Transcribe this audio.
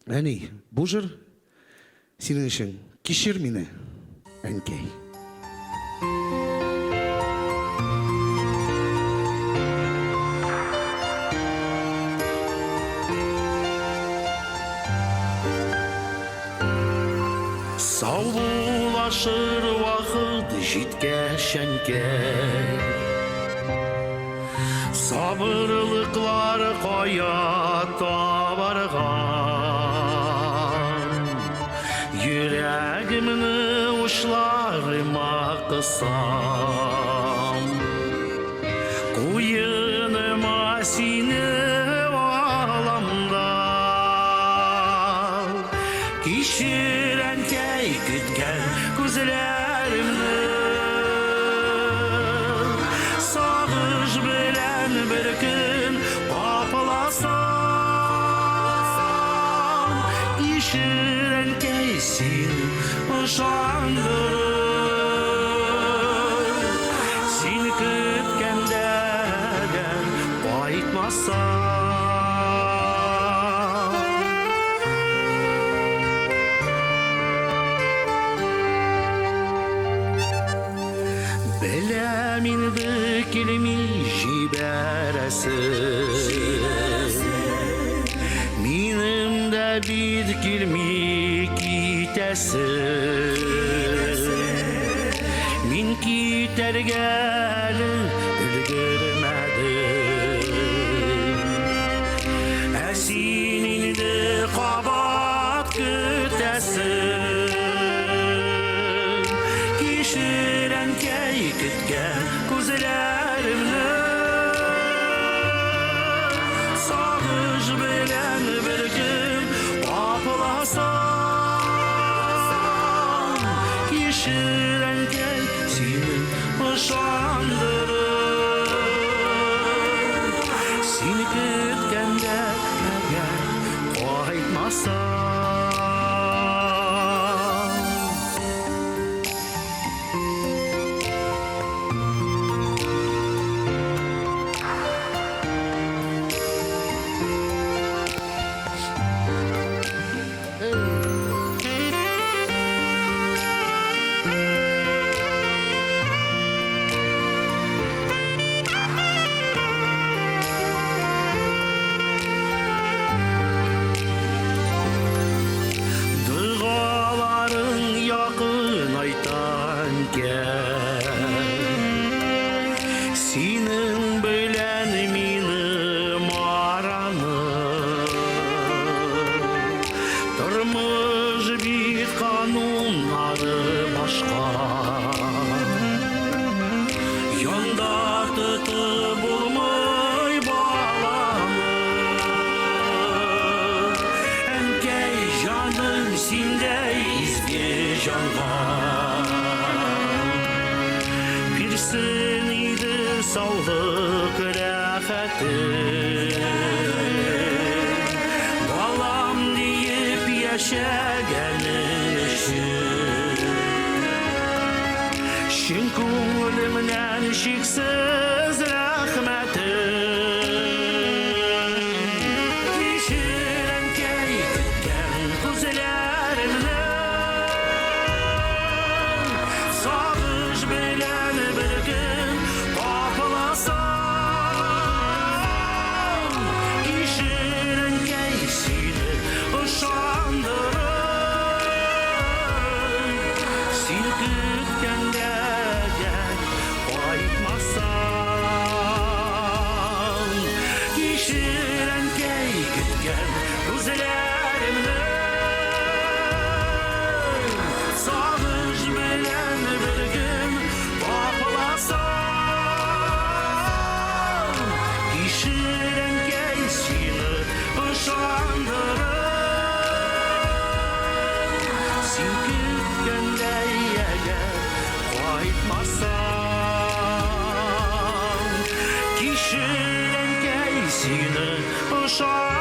Әне, бұл жыр сенің үшін кешір мені, әнкей. Сау болашыр уақыт жеткәшәнке, сабырлықлар қая табарған, йөрәгімні ұшларыма қысам, қойыныма сені аламда, кешір әнкей күткен көзлерімні, сағыш білән бір күн қапыласам, кешір әнкей сені ышандырып, сені күткендерден қайтмасам. Біләм енді келмей жібәрәсің, менің дә бит келмей кетәсің, мен кетәргә әлі үлгермәдім, ә сен енді қабат күтәсің, кешір әнкей күткен көзлерімні, сағыш білән бір күн қапыласам, кешір әнкей сені ышандырып, сені күткенде әгер қайтмасам. Duyğaların yakın aytan gel, senin bilen benim aranım, durmuş bir kanunları başka, yolda tutup bulmay bağlamı, ənkey canım sende izle canğa, bilsin idi sağlık rahatı, balam deyip yaşayanın için, şin ko'nglimdan cheksiz rahmatim, kешір әнкей күткен көзлерімні, сағыш білән бір күн қапыласам, кешір әнкей сені ышандырып, сені күткенде қайтмасам, кешір әнкей күткен көзлерімні, сағыш білән бір күн қапыласам, кешір әнкей сені ышандырып, сен күткенде егер қайтмасам, кешір әнкей сені ышандырып,